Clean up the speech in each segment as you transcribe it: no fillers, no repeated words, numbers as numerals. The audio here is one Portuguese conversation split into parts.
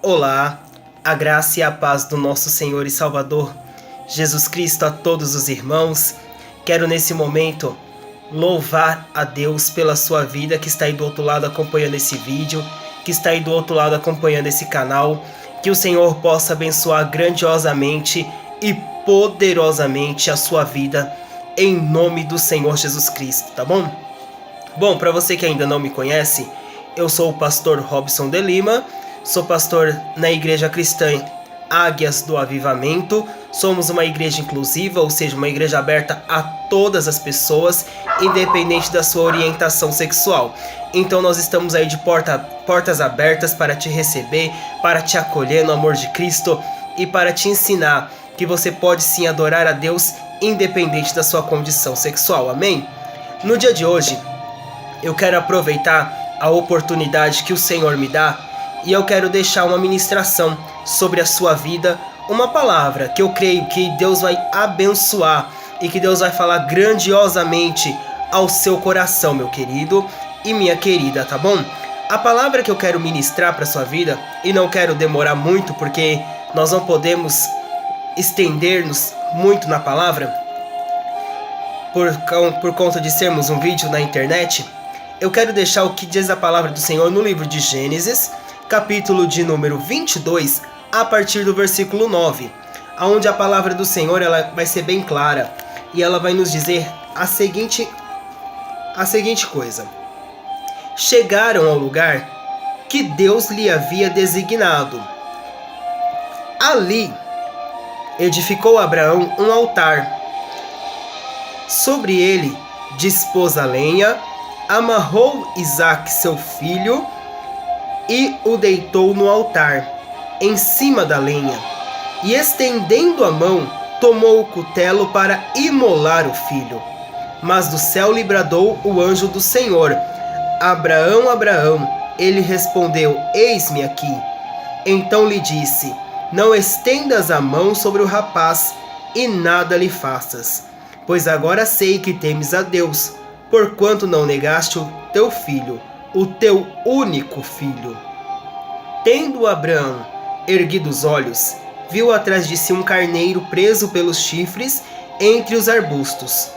Olá, a graça e a paz do nosso Senhor e Salvador Jesus Cristo a todos os irmãos. Quero nesse momento louvar a Deus pela sua vida que está aí do outro lado acompanhando esse vídeo, que está aí do outro lado acompanhando esse canal. Que o Senhor possa abençoar grandiosamente e poderosamente a sua vida em nome do Senhor Jesus Cristo, tá bom? Bom, para você que ainda não me conhece, eu sou o pastor Robson de Lima, sou pastor na Igreja Cristã Águias do Avivamento. Somos uma igreja inclusiva, ou seja, uma igreja aberta a todas as pessoas, independente da sua orientação sexual. Então nós estamos aí de portas abertas para te receber, para te acolher no amor de Cristo e para te ensinar que você pode sim adorar a Deus independente da sua condição sexual. Amém? No dia de hoje, eu quero aproveitar a oportunidade que o Senhor me dá e eu quero deixar uma ministração sobre a sua vida, uma palavra que eu creio que Deus vai abençoar e que Deus vai falar grandiosamente ao seu coração, meu querido e minha querida, tá bom? A palavra que eu quero ministrar para sua vida, e não quero demorar muito porque nós não podemos estender-nos muito na palavra por conta de sermos um vídeo na internet. Eu quero deixar o que diz a palavra do Senhor no livro de Gênesis, capítulo de número 22, a partir do versículo 9, onde a palavra do Senhor ela vai ser bem clara e ela vai nos dizer a seguinte coisa: chegaram ao lugar que Deus lhe havia designado. Ali edificou Abraão um altar. Sobre ele dispôs a lenha, amarrou Isaque seu filho e o deitou no altar, em cima da lenha. E estendendo a mão, tomou o cutelo para imolar o filho. Mas do céu lhe bradou o anjo do Senhor: Abraão, Abraão. Ele respondeu: Eis-me aqui. Então lhe disse: Não estendas a mão sobre o rapaz e nada lhe faças, pois agora sei que temes a Deus, porquanto não negaste o teu filho, o teu único filho. Tendo Abraão erguido os olhos, viu atrás de si um carneiro preso pelos chifres entre os arbustos.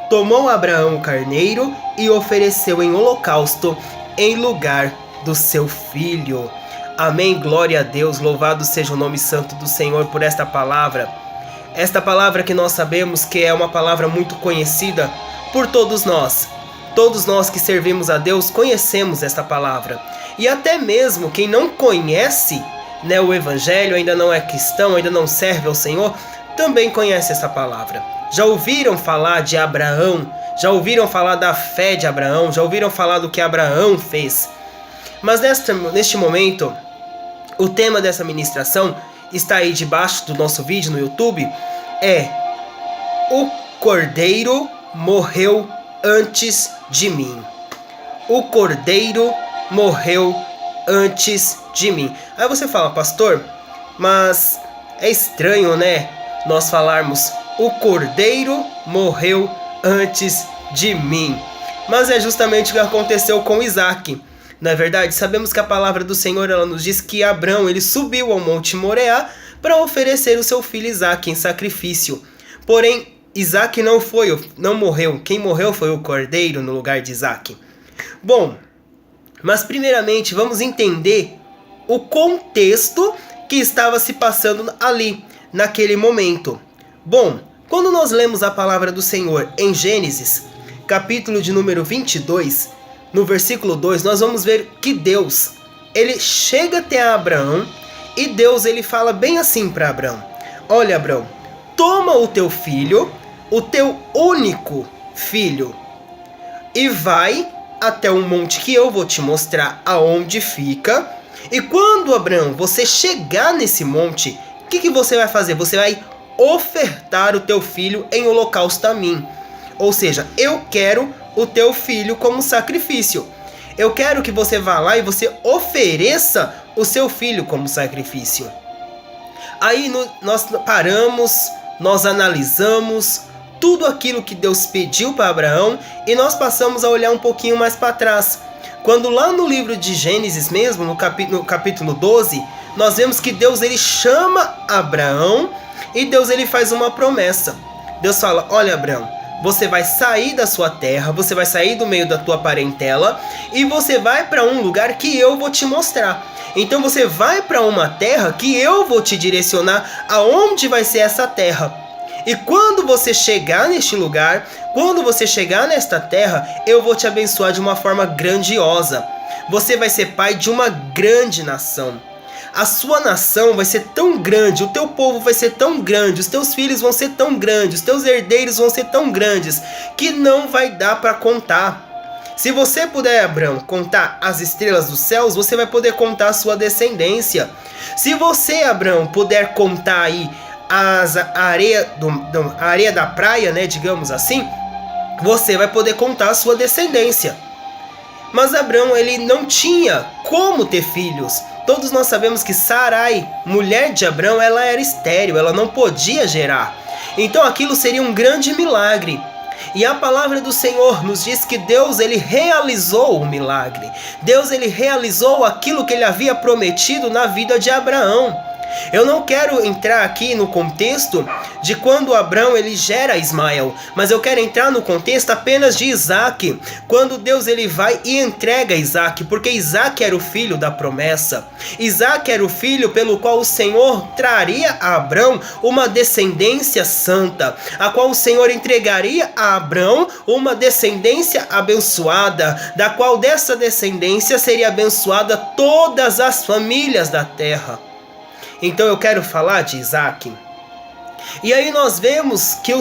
Tomou Abraão o carneiro e ofereceu em holocausto em lugar do seu filho. Amém, glória a Deus, louvado seja o nome santo do Senhor por esta palavra. Esta palavra que nós sabemos que é uma palavra muito conhecida por todos nós. Todos nós que servimos a Deus conhecemos esta palavra. E até mesmo quem não conhece, o Evangelho, ainda não é cristão, ainda não serve ao Senhor, também conhece esta palavra. Já ouviram falar de Abraão? Já ouviram falar da fé de Abraão? Já ouviram falar do que Abraão fez? Mas neste momento, o tema dessa ministração está aí debaixo do nosso vídeo no YouTube. É: o Cordeiro morreu antes de mim. O Cordeiro morreu antes de mim. Aí você fala: pastor, mas é estranho, nós falarmos o Cordeiro morreu antes de mim. Mas é justamente o que aconteceu com Isaque. Não é verdade? Sabemos que a palavra do Senhor ela nos diz que Abraão ele subiu ao Monte Moriá para oferecer o seu filho Isaque em sacrifício. Porém, Isaque não morreu. Quem morreu foi o Cordeiro no lugar de Isaque. Bom, mas primeiramente vamos entender o contexto que estava se passando ali, naquele momento. Bom, quando nós lemos a palavra do Senhor em Gênesis, capítulo de número 22, no versículo 2, nós vamos ver que Deus, ele chega até Abraão e Deus ele fala bem assim para Abraão: olha, Abraão, toma o teu filho, o teu único filho, e vai até um monte que eu vou te mostrar aonde fica. E quando, Abraão, você chegar nesse monte, o que você vai fazer? Você vai ofertar o teu filho em holocausto a mim. Ou seja, eu quero o teu filho como sacrifício. Eu quero que você vá lá e você ofereça o seu filho como sacrifício. Aí nós paramos, nós analisamos tudo aquilo que Deus pediu para Abraão e nós passamos a olhar um pouquinho mais para trás. Quando lá no livro de Gênesis mesmo, no capítulo 12, nós vemos que Deus ele chama Abraão e Deus ele faz uma promessa. Deus fala: olha, Abraão, você vai sair da sua terra, você vai sair do meio da tua parentela e você vai para um lugar que eu vou te mostrar. Então você vai para uma terra que eu vou te direcionar aonde vai ser essa terra. E quando você chegar neste lugar, quando você chegar nesta terra, eu vou te abençoar de uma forma grandiosa. Você vai ser pai de uma grande nação. A sua nação vai ser tão grande, o teu povo vai ser tão grande, os teus filhos vão ser tão grandes, os teus herdeiros vão ser tão grandes, que não vai dar para contar. Se você puder, Abraão, contar as estrelas dos céus, você vai poder contar a sua descendência. Se você, Abraão, puder contar aí a areia da praia, né, digamos assim, você vai poder contar a sua descendência. Mas Abraão, ele não tinha como ter filhos. Todos nós sabemos que Sarai, mulher de Abraão, ela era estéril, ela não podia gerar. Então aquilo seria um grande milagre. E a palavra do Senhor nos diz que Deus ele realizou o milagre. Deus ele realizou aquilo que ele havia prometido na vida de Abraão. Eu não quero entrar aqui no contexto de quando Abraão ele gera Ismael, mas eu quero entrar no contexto apenas de Isaac, quando Deus ele vai e entrega Isaac, porque Isaac era o filho da promessa. Isaac era o filho pelo qual o Senhor traria a Abraão uma descendência santa, a qual o Senhor entregaria a Abraão uma descendência abençoada, da qual dessa descendência seria abençoada todas as famílias da terra. Então eu quero falar de Isaac. E aí nós vemos que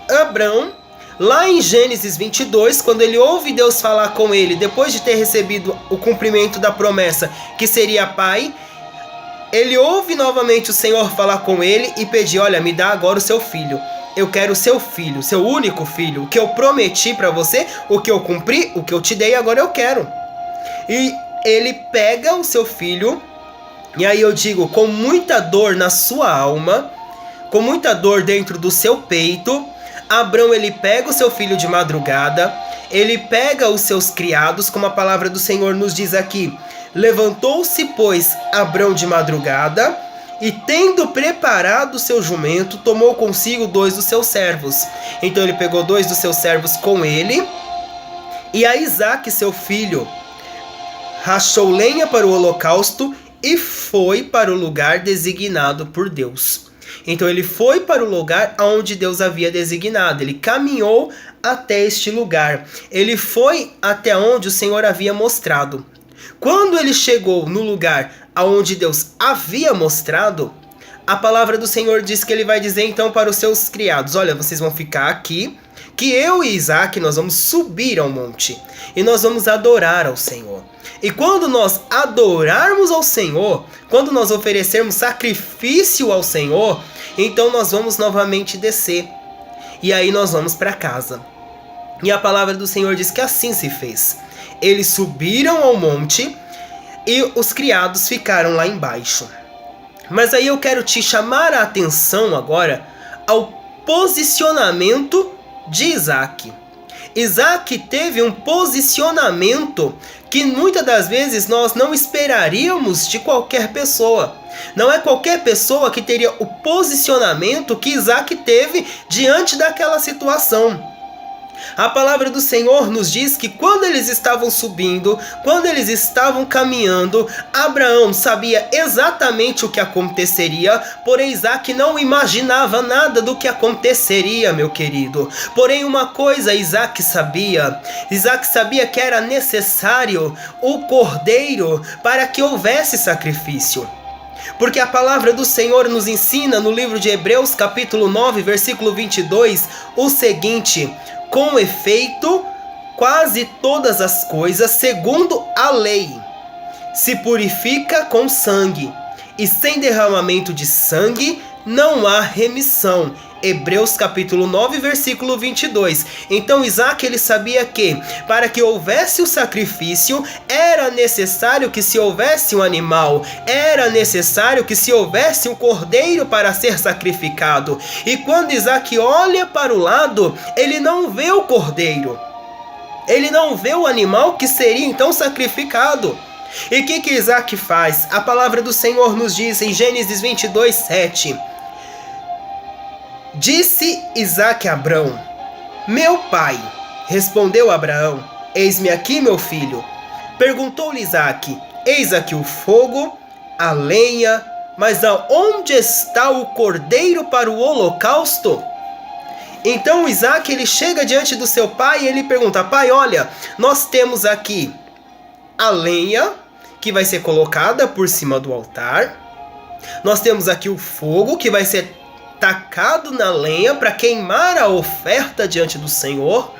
Abraão, lá em Gênesis 22, quando ele ouve Deus falar com ele, depois de ter recebido o cumprimento da promessa que seria pai, ele ouve novamente o Senhor falar com ele e pedir: olha, me dá agora o seu filho. Eu quero o seu filho, seu único filho. O que eu prometi para você, o que eu cumpri, o que eu te dei, agora eu quero. E ele pega o seu filho. E aí eu digo, com muita dor na sua alma, com muita dor dentro do seu peito, Abraão ele pega o seu filho de madrugada, ele pega os seus criados, como a palavra do Senhor nos diz aqui. Levantou-se, pois, Abraão de madrugada, e tendo preparado o seu jumento, tomou consigo 2 dos seus servos. Então ele pegou 2 dos seus servos com ele, e a Isaque, seu filho, rachou lenha para o holocausto, e foi para o lugar designado por Deus. Então ele foi para o lugar onde Deus havia designado. Ele caminhou até este lugar. Ele foi até onde o Senhor havia mostrado. Quando ele chegou no lugar onde Deus havia mostrado, a palavra do Senhor diz que ele vai dizer então para os seus criados: olha, vocês vão ficar aqui, que eu e Isaac nós vamos subir ao monte e nós vamos adorar ao Senhor. E quando nós adorarmos ao Senhor, quando nós oferecermos sacrifício ao Senhor, então nós vamos novamente descer. E aí nós vamos para casa. E a palavra do Senhor diz que assim se fez. Eles subiram ao monte e os criados ficaram lá embaixo. Mas aí eu quero te chamar a atenção agora ao posicionamento de Isaac. Isaac teve um posicionamento que muitas das vezes nós não esperaríamos de qualquer pessoa. Não é qualquer pessoa que teria o posicionamento que Isaac teve diante daquela situação. A palavra do Senhor nos diz que quando eles estavam subindo, quando eles estavam caminhando, Abraão sabia exatamente o que aconteceria, porém Isaac não imaginava nada do que aconteceria, meu querido. Porém uma coisa Isaac sabia que era necessário o cordeiro para que houvesse sacrifício. Porque a palavra do Senhor nos ensina no livro de Hebreus capítulo 9, versículo 22, o seguinte: com efeito, quase todas as coisas, segundo a lei, se purifica com sangue, e sem derramamento de sangue não há remissão. Hebreus capítulo 9, versículo 22. Então Isaac ele sabia que para que houvesse o sacrifício, era necessário que se houvesse um animal, era necessário que se houvesse um cordeiro para ser sacrificado. E quando Isaac olha para o lado, ele não vê o cordeiro. Ele não vê o animal que seria então sacrificado. E o que Isaac faz? A palavra do Senhor nos diz em Gênesis 22, 7. Disse Isaac a Abrão: meu pai. Respondeu Abraão: eis-me aqui, meu filho. Perguntou-lhe Isaac: eis aqui o fogo, a lenha, mas aonde está o cordeiro para o holocausto? Então Isaac, ele chega diante do seu pai e ele pergunta: pai, olha, nós temos aqui a lenha que vai ser colocada por cima do altar. Nós temos aqui o fogo que vai ser tacado na lenha para queimar a oferta diante do Senhor.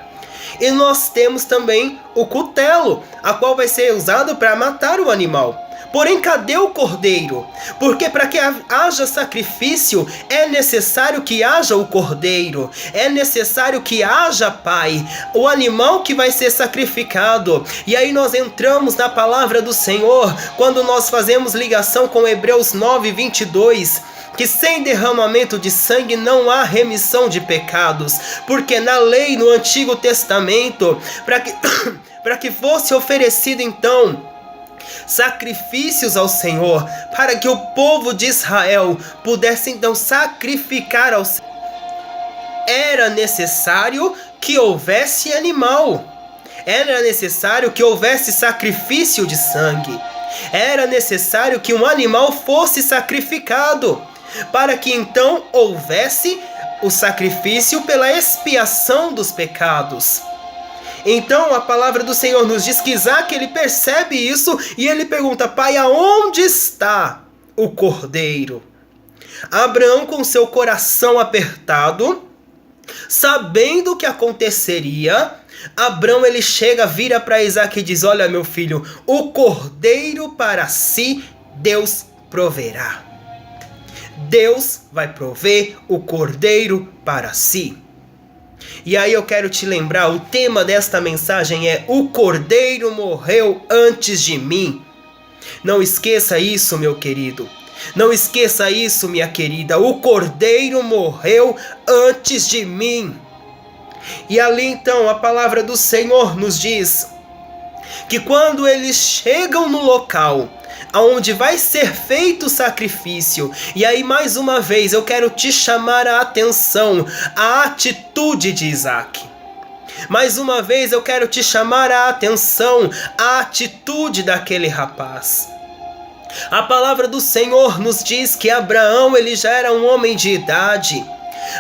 E nós temos também o cutelo, a qual vai ser usado para matar o animal. Porém, cadê o cordeiro? Porque para que haja sacrifício, é necessário que haja o cordeiro. É necessário que haja, pai, o animal que vai ser sacrificado. E aí nós entramos na palavra do Senhor, quando nós fazemos ligação com Hebreus 9, 22. Que sem derramamento de sangue não há remissão de pecados. Porque na lei, no Antigo Testamento, para que fosse oferecido então sacrifícios ao Senhor, para que o povo de Israel pudesse então sacrificar ao Senhor, era necessário que houvesse animal, era necessário que houvesse sacrifício de sangue, era necessário que um animal fosse sacrificado, para que então houvesse o sacrifício pela expiação dos pecados. Então a palavra do Senhor nos diz que Isaac, ele percebe isso e ele pergunta: pai, aonde está o cordeiro? Abraão, com seu coração apertado, sabendo o que aconteceria, Abraão, ele chega, vira para Isaac e diz: olha, meu filho, o cordeiro para si Deus proverá. Deus vai prover o cordeiro para si. E aí eu quero te lembrar, o tema desta mensagem é: o cordeiro morreu antes de mim. Não esqueça isso, meu querido. Não esqueça isso, minha querida. O cordeiro morreu antes de mim. E ali então a palavra do Senhor nos diz que quando eles chegam no local aonde vai ser feito o sacrifício, e aí mais uma vez eu quero te chamar a atenção, a atitude de Isaac. Mais uma vez eu quero te chamar a atenção, a atitude daquele rapaz. A palavra do Senhor nos diz que Abraão, ele já era um homem de idade.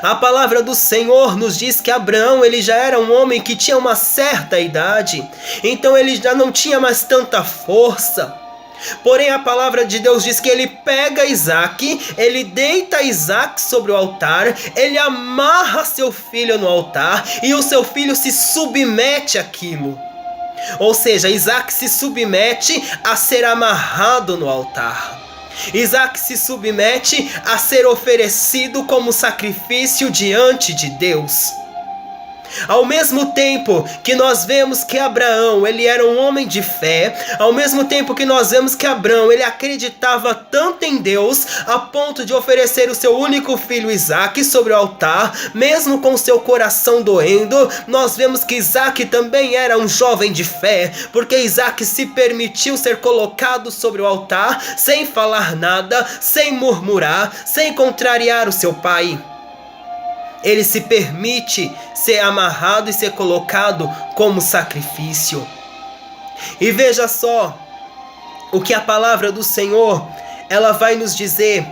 A palavra do Senhor nos diz que Abraão, ele já era um homem que tinha uma certa idade, então ele já não tinha mais tanta força. Porém a palavra de Deus diz que ele pega Isaac, ele deita Isaac sobre o altar, ele amarra seu filho no altar e o seu filho se submete àquilo. Ou seja, Isaac se submete a ser amarrado no altar. Isaac se submete a ser oferecido como sacrifício diante de Deus. Ao mesmo tempo que nós vemos que Abraão, ele era um homem de fé, ao mesmo tempo que nós vemos que Abraão, ele acreditava tanto em Deus, a ponto de oferecer o seu único filho Isaac sobre o altar, mesmo com seu coração doendo, nós vemos que Isaac também era um jovem de fé, porque Isaac se permitiu ser colocado sobre o altar, sem falar nada, sem murmurar, sem contrariar o seu pai. Ele se permite ser amarrado e ser colocado como sacrifício. E veja só o que a palavra do Senhor, ela vai nos dizer,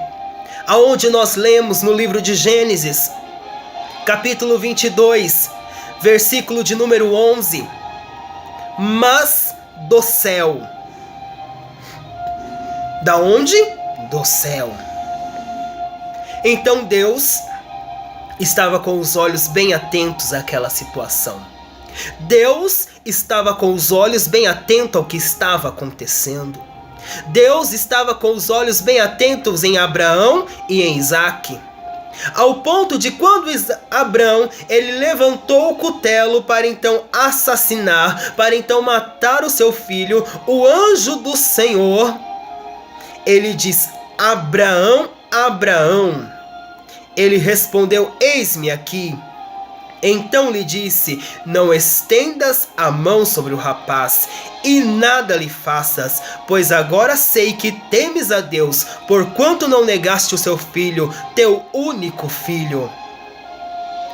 aonde nós lemos no livro de Gênesis, capítulo 22, versículo de número 11. Mas do céu. Da onde? Do céu. Então Deus estava com os olhos bem atentos àquela situação. Deus estava com os olhos bem atentos ao que estava acontecendo. Deus estava com os olhos bem atentos em Abraão e em Isaac. Ao ponto de quando Abraão, ele levantou o cutelo para então assassinar, para então matar o seu filho, o anjo do Senhor, ele diz: Abraão, Abraão. Ele respondeu: eis-me aqui. Então lhe disse: não estendas a mão sobre o rapaz, e nada lhe faças, pois agora sei que temes a Deus, porquanto não negaste o seu filho, teu único filho.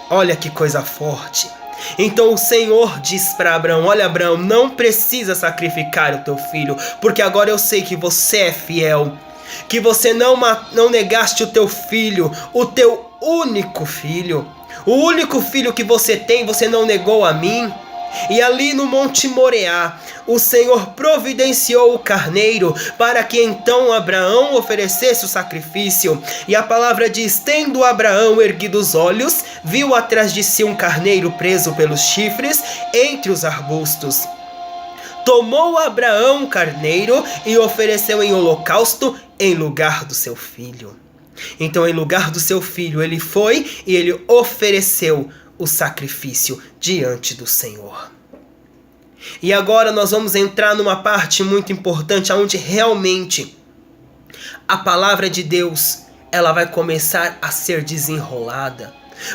Olha que coisa forte. Então o Senhor diz para Abraão: olha, Abraão, não precisa sacrificar o teu filho, porque agora eu sei que você é fiel, que você não negaste o teu filho, o teu único filho. O único filho que você tem, você não negou a mim. E ali no Monte Moriá, o Senhor providenciou o carneiro para que então Abraão oferecesse o sacrifício. E a palavra diz: tendo Abraão erguido os olhos, viu atrás de si um carneiro preso pelos chifres entre os arbustos. Tomou Abraão o carneiro e ofereceu em holocausto em lugar do seu filho. Então, em lugar do seu filho, ele foi e ele ofereceu o sacrifício diante do Senhor. E agora nós vamos entrar numa parte muito importante, onde realmente a palavra de Deus ela vai começar a ser desenrolada.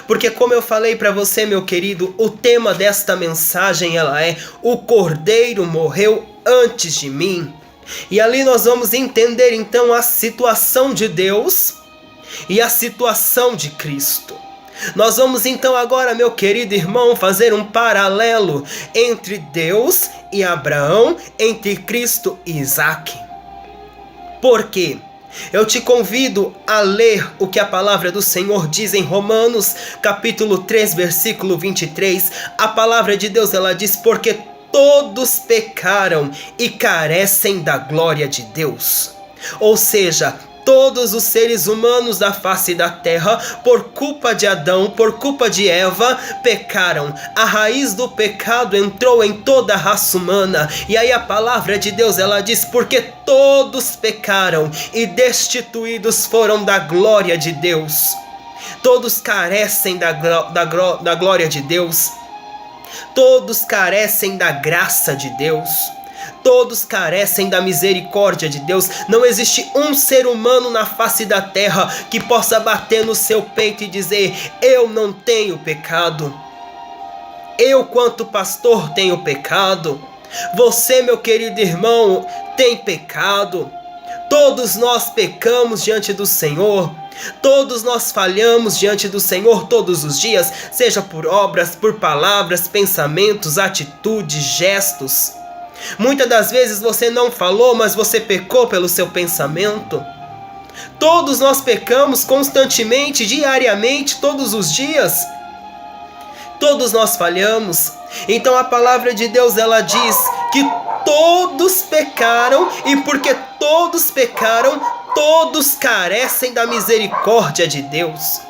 Porque, como eu falei para você, meu querido, o tema desta mensagem ela é: o Cordeiro morreu antes de mim. E ali nós vamos entender então a situação de Deus e a situação de Cristo. Nós vamos então agora, meu querido irmão, fazer um paralelo entre Deus e Abraão, entre Cristo e Isaac. Por quê? Eu te convido a ler o que a palavra do Senhor diz em Romanos, capítulo 3, versículo 23. A palavra de Deus ela diz: porque todos pecaram e carecem da glória de Deus. Ou seja, todos os seres humanos da face da terra, por culpa de Adão, por culpa de Eva, pecaram. A raiz do pecado entrou em toda a raça humana. E aí a palavra de Deus ela diz: porque todos pecaram e destituídos foram da glória de Deus. Todos carecem da glória de Deus. Todos carecem da graça de Deus. Todos carecem da misericórdia de Deus. Não existe um ser humano na face da terra que possa bater no seu peito e dizer: eu não tenho pecado. Eu, quanto pastor, tenho pecado. Você, meu querido irmão, tem pecado. Todos nós pecamos diante do Senhor. Todos nós falhamos diante do Senhor todos os dias, seja por obras, por palavras, pensamentos, atitudes, gestos. Muitas das vezes você não falou, mas você pecou pelo seu pensamento. Todos nós pecamos constantemente, diariamente, todos os dias. Todos nós falhamos. Então a palavra de Deus ela diz que todos pecaram, e porque todos pecaram, todos carecem da misericórdia de Deus.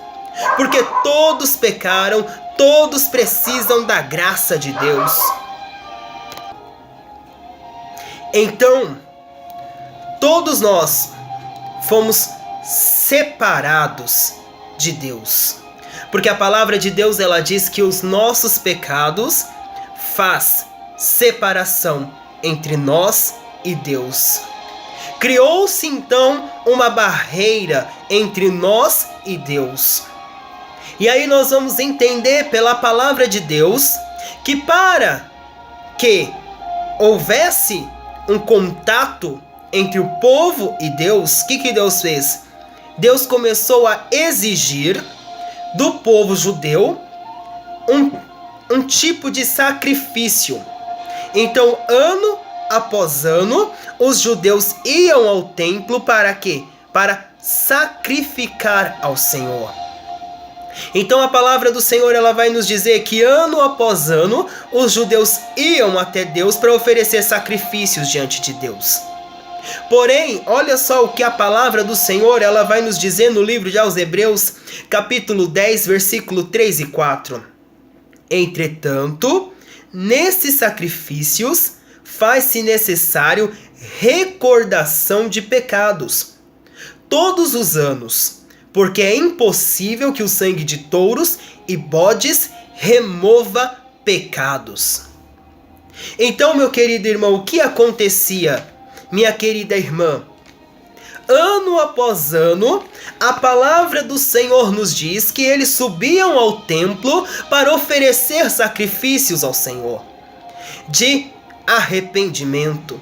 Porque todos pecaram, todos precisam da graça de Deus. Então, todos nós fomos separados de Deus. Porque a palavra de Deus ela diz que os nossos pecados faz separação entre nós e Deus. Criou-se então uma barreira entre nós e Deus. E aí nós vamos entender pela palavra de Deus que para que houvesse um contato entre o povo e Deus, o que Deus fez? Deus começou a exigir do povo judeu um tipo de sacrifício. Então, ano após ano, os judeus iam ao templo para quê? Para sacrificar ao Senhor. Então a palavra do Senhor ela vai nos dizer que ano após ano os judeus iam até Deus para oferecer sacrifícios diante de Deus. Porém, olha só o que a palavra do Senhor ela vai nos dizer no livro de aos Hebreus, capítulo 10, versículo 3 e 4. Entretanto, nesses sacrifícios faz-se necessário recordação de pecados todos os anos, porque é impossível que o sangue de touros e bodes remova pecados. Então, meu querido irmão, o que acontecia, minha querida irmã? ano após ano, a palavra do Senhor nos diz que eles subiam ao templo para oferecer sacrifícios ao Senhor de arrependimento.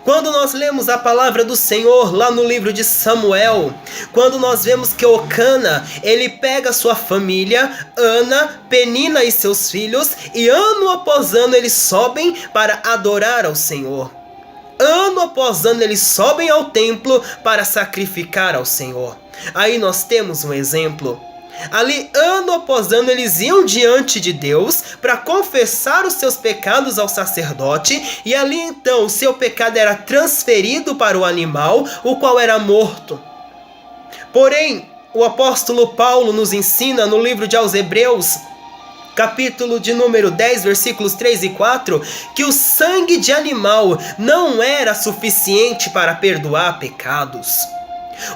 Quando nós lemos a palavra do Senhor lá no livro de Samuel, quando nós vemos que Eucana, ele pega sua família, Ana, Penina e seus filhos, e ano após ano eles sobem para adorar ao Senhor. Ano após ano eles sobem ao templo para sacrificar ao Senhor. Aí nós temos um exemplo. Ali, ano após ano, eles iam diante de Deus para confessar os seus pecados ao sacerdote, e ali então o seu pecado era transferido para o animal, o qual era morto. Porém, o apóstolo Paulo nos ensina no livro de aos Hebreus, capítulo de número 10, versículos 3 e 4, que o sangue de animal não era suficiente para perdoar pecados.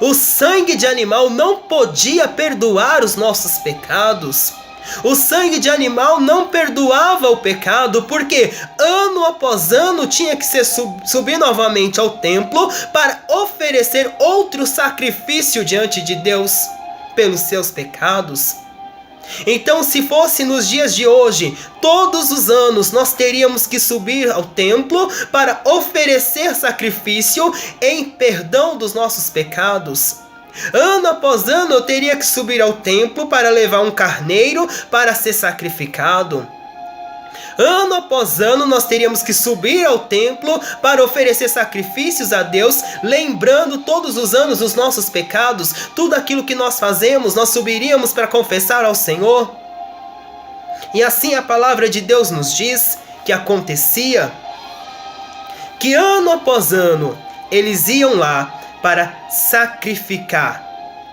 O sangue de animal não podia perdoar os nossos pecados. O sangue de animal não perdoava o pecado, porque ano após ano tinha que subir novamente ao templo para oferecer outro sacrifício diante de Deus pelos seus pecados. Então, se fosse nos dias de hoje, todos os anos nós teríamos que subir ao templo para oferecer sacrifício em perdão dos nossos pecados. Ano após ano eu teria que subir ao templo para levar um carneiro para ser sacrificado. Ano após ano nós teríamos que subir ao templo para oferecer sacrifícios a Deus, lembrando todos os anos os nossos pecados, tudo aquilo que nós fazemos, nós subiríamos para confessar ao Senhor. E assim a palavra de Deus nos diz que acontecia que ano após ano eles iam lá para sacrificar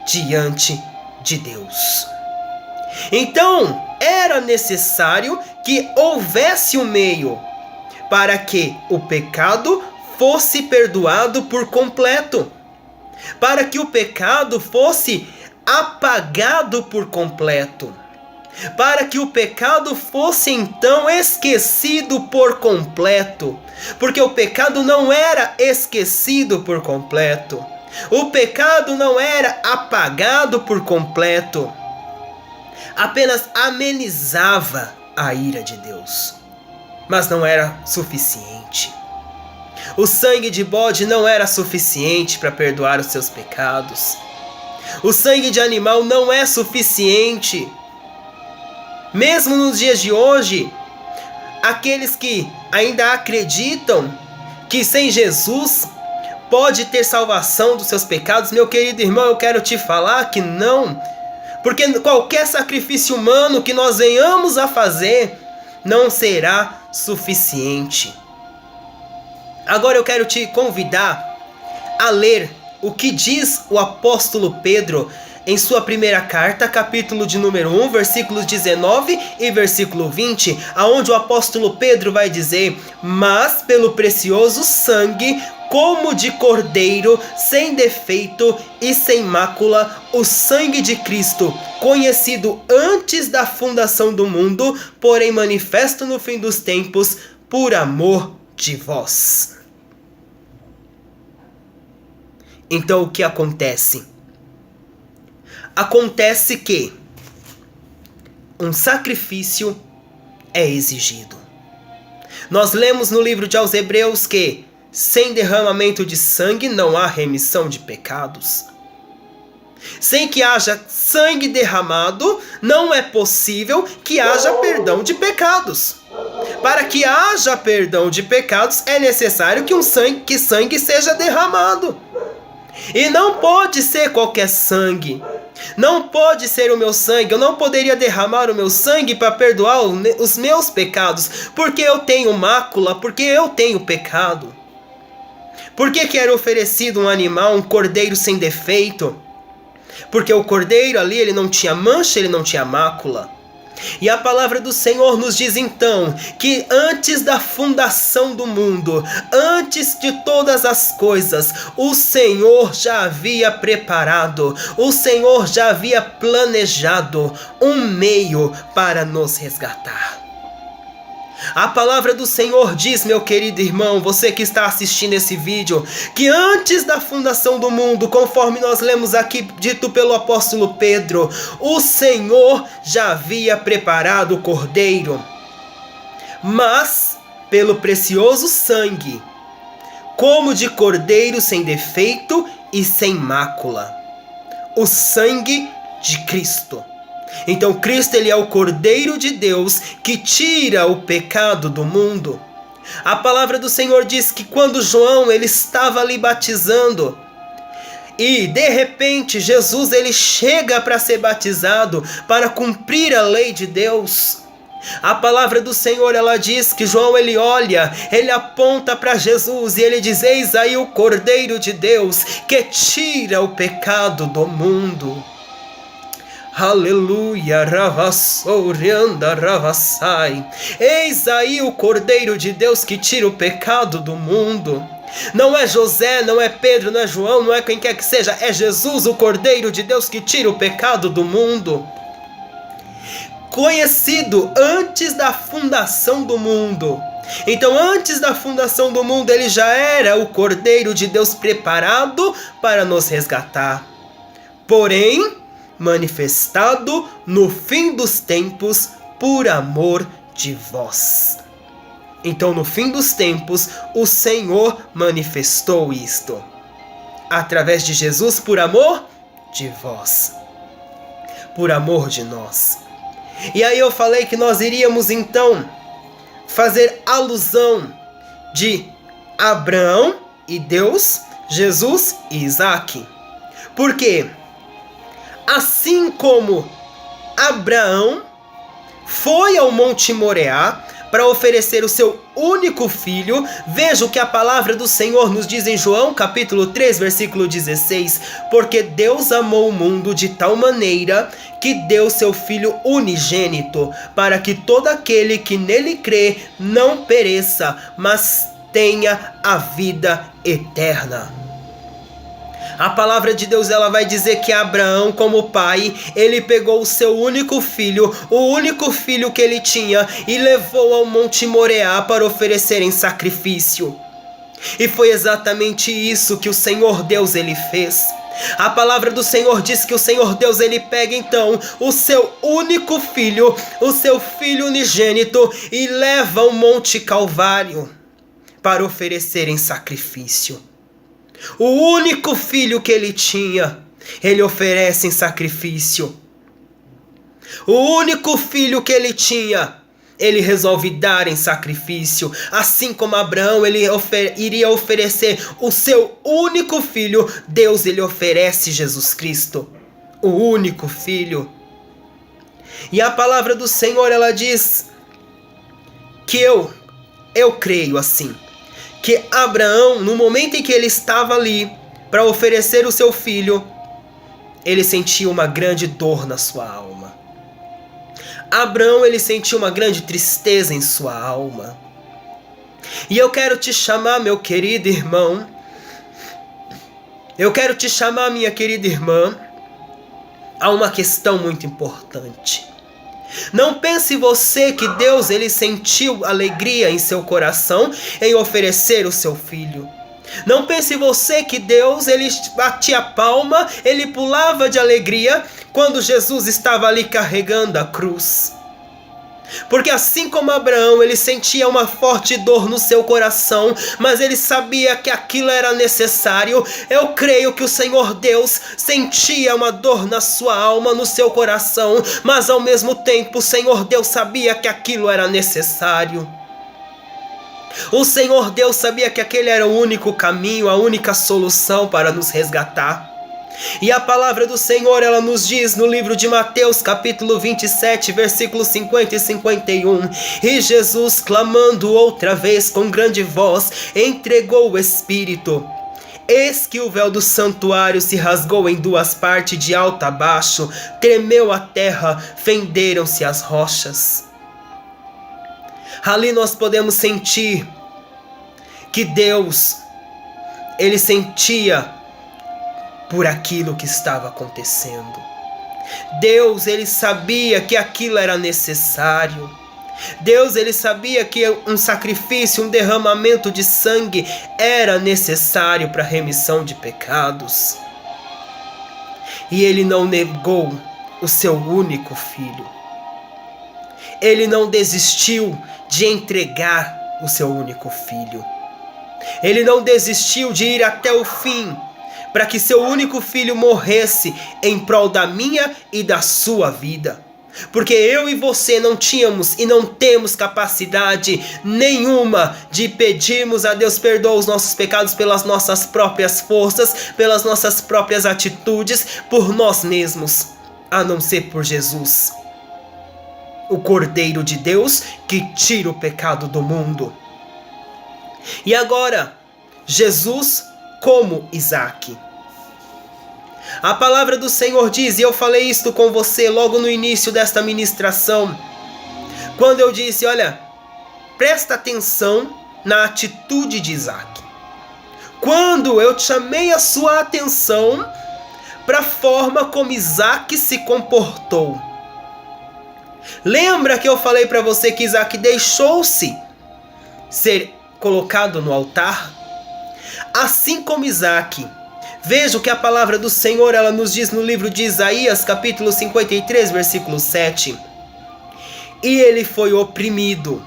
diante de Deus. Então, era necessário que houvesse um meio para que o pecado fosse perdoado por completo, para que o pecado fosse apagado por completo, para que o pecado fosse então esquecido por completo, porque o pecado não era esquecido por completo, o pecado não era apagado por completo, apenas amenizava a ira de Deus, mas não era suficiente. O sangue de bode não era suficiente para perdoar os seus pecados. O sangue de animal não é suficiente. Mesmo nos dias de hoje, aqueles que ainda acreditam que sem Jesus pode ter salvação dos seus pecados, meu querido irmão, eu quero te falar que não. Porque qualquer sacrifício humano que nós venhamos a fazer não será suficiente. Agora eu quero te convidar a ler o que diz o apóstolo Pedro em sua primeira carta, capítulo de número 1, versículos 19 e versículo 20, aonde o apóstolo Pedro vai dizer: mas pelo precioso sangue, como de cordeiro, sem defeito e sem mácula, o sangue de Cristo, conhecido antes da fundação do mundo, porém manifesto no fim dos tempos, por amor de vós. Então o que acontece? Acontece que um sacrifício é exigido. Nós lemos no livro de aos Hebreus que sem derramamento de sangue não há remissão de pecados. Sem que haja sangue derramado, não é possível que haja perdão de pecados. Para que haja perdão de pecados, é necessário que sangue seja derramado. E não pode ser qualquer sangue. Não pode ser o meu sangue. Eu não poderia derramar o meu sangue para perdoar os meus pecados, porque eu tenho mácula, porque eu tenho pecado. Por que era oferecido um animal, um cordeiro sem defeito? Porque o cordeiro ali, ele não tinha mancha, ele não tinha mácula. E a palavra do Senhor nos diz então que antes da fundação do mundo, antes de todas as coisas, o Senhor já havia preparado, o Senhor já havia planejado um meio para nos resgatar. A palavra do Senhor diz, meu querido irmão, você que está assistindo esse vídeo, que antes da fundação do mundo, conforme nós lemos aqui, dito pelo apóstolo Pedro, o Senhor já havia preparado o cordeiro, mas pelo precioso sangue, como de cordeiro sem defeito e sem mácula, o sangue de Cristo. Então Cristo, ele é o Cordeiro de Deus que tira o pecado do mundo. A palavra do Senhor diz que quando João ele estava ali batizando, e de repente Jesus ele chega para ser batizado, para cumprir a lei de Deus. A palavra do Senhor, ela diz que João ele olha, ele aponta para Jesus e ele diz: eis aí o Cordeiro de Deus que tira o pecado do mundo. Aleluia, ravassorianda, ravassai. Eis aí o Cordeiro de Deus que tira o pecado do mundo. Não é José, não é Pedro, não é João, não é quem quer que seja, é Jesus, o Cordeiro de Deus que tira o pecado do mundo. Conhecido antes da fundação do mundo. Então, antes da fundação do mundo, ele já era o Cordeiro de Deus preparado para nos resgatar. Porém, manifestado no fim dos tempos por amor de vós. Então, no fim dos tempos, o Senhor manifestou isto através de Jesus por amor de vós, por amor de nós. E aí eu falei que nós iríamos então fazer alusão de Abraão e Deus, Jesus e Isaac. Por quê? Assim como Abraão foi ao Monte Moriá para oferecer o seu único filho, veja o que a palavra do Senhor nos diz em João capítulo 3, versículo 16. Porque Deus amou o mundo de tal maneira que deu seu Filho unigênito, para que todo aquele que nele crê não pereça, mas tenha a vida eterna. A palavra de Deus, ela vai dizer que Abraão, como pai, ele pegou o seu único filho, o único filho que ele tinha, e levou ao Monte Moriá para oferecer em sacrifício. E foi exatamente isso que o Senhor Deus ele fez. A palavra do Senhor diz que o Senhor Deus ele pega então o seu único filho, o seu filho unigênito, e leva ao Monte Calvário para oferecer em sacrifício. O único filho que ele tinha, ele oferece em sacrifício. O único filho que ele tinha, ele resolve dar em sacrifício. Assim como Abraão, ele iria oferecer o seu único filho, Deus ele oferece Jesus Cristo, o único filho. E a palavra do Senhor, ela diz que eu creio assim, que Abraão, no momento em que ele estava ali para oferecer o seu filho, ele sentia uma grande dor na sua alma. Abraão, ele sentiu uma grande tristeza em sua alma. E eu quero te chamar, meu querido irmão, eu quero te chamar, minha querida irmã, a uma questão muito importante. Não pense você que Deus ele sentiu alegria em seu coração em oferecer o seu filho. Não pense você que Deus ele batia palma, ele pulava de alegria quando Jesus estava ali carregando a cruz. Porque assim como Abraão, ele sentia uma forte dor no seu coração, mas ele sabia que aquilo era necessário. Eu creio que o Senhor Deus sentia uma dor na sua alma, no seu coração, mas ao mesmo tempo o Senhor Deus sabia que aquilo era necessário. O Senhor Deus sabia que aquele era o único caminho, a única solução para nos resgatar. E a palavra do Senhor, ela nos diz no livro de Mateus, capítulo 27, versículos 50 e 51. E Jesus, clamando outra vez com grande voz, entregou o Espírito. Eis que o véu do santuário se rasgou em duas partes, de alto a baixo, tremeu a terra, fenderam-se as rochas. Ali nós podemos sentir que Deus, ele sentia por aquilo que estava acontecendo. Deus, ele sabia que aquilo era necessário. Deus, ele sabia que um sacrifício, um derramamento de sangue era necessário para a remissão de pecados. E ele não negou o seu único filho. Ele não desistiu de entregar o seu único filho. Ele não desistiu de ir até o fim para que seu único filho morresse em prol da minha e da sua vida. Porque eu e você não tínhamos e não temos capacidade nenhuma de pedirmos a Deus perdoa os nossos pecados pelas nossas próprias forças, pelas nossas próprias atitudes, por nós mesmos, a não ser por Jesus, o Cordeiro de Deus que tira o pecado do mundo. E agora, Jesus como Isaque. A palavra do Senhor diz, e eu falei isto com você logo no início desta ministração, quando eu disse, olha, presta atenção na atitude de Isaque. Quando eu chamei a sua atenção para a forma como Isaque se comportou. Lembra que eu falei para você que Isaque deixou-se ser colocado no altar? Assim como Isaque, veja o que a palavra do Senhor ela nos diz no livro de Isaías, capítulo 53, versículo 7. E ele foi oprimido,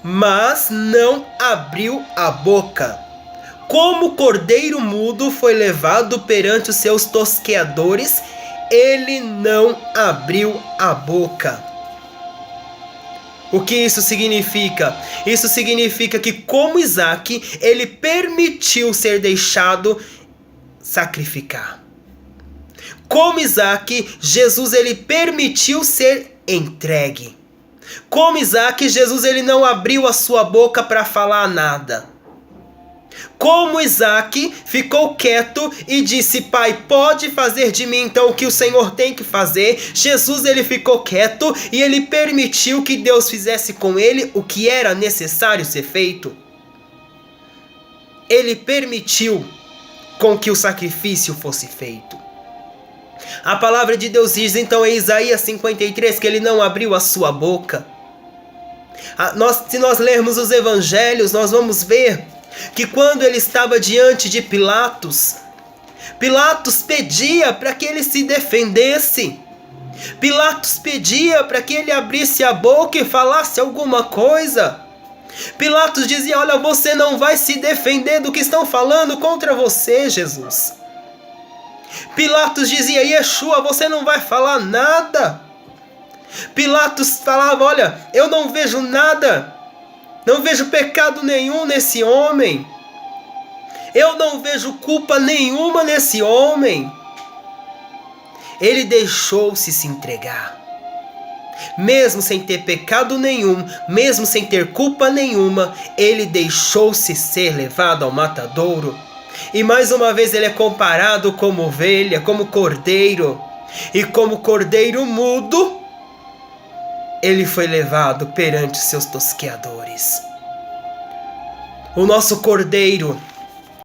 mas não abriu a boca. Como cordeiro mudo foi levado perante os seus tosqueadores, ele não abriu a boca. O que isso significa? Isso significa que, como Isaque, ele permitiu ser deixado sacrificar. Como Isaque, Jesus ele permitiu ser entregue. Como Isaque, Jesus ele não abriu a sua boca para falar nada. Como Isaque ficou quieto e disse, Pai, pode fazer de mim então o que o Senhor tem que fazer. Jesus ele ficou quieto e ele permitiu que Deus fizesse com ele o que era necessário ser feito. Ele permitiu com que o sacrifício fosse feito. A palavra de Deus diz então em Isaías 53 que ele não abriu a sua boca. Se nós lermos os evangelhos, nós vamos ver que quando ele estava diante de Pilatos, Pilatos pedia para que ele se defendesse. Pilatos pedia para que ele abrisse a boca e falasse alguma coisa. Pilatos dizia, olha, você não vai se defender do que estão falando contra você, Jesus. Pilatos dizia, Yeshua, você não vai falar nada. Pilatos falava, olha, eu não vejo nada. Não vejo pecado nenhum nesse homem. Eu não vejo culpa nenhuma nesse homem. Ele deixou-se se entregar. Mesmo sem ter pecado nenhum, mesmo sem ter culpa nenhuma, ele deixou-se ser levado ao matadouro. E mais uma vez ele é comparado como ovelha, como cordeiro. E como cordeiro mudo, ele foi levado perante os seus tosqueadores. O nosso cordeiro,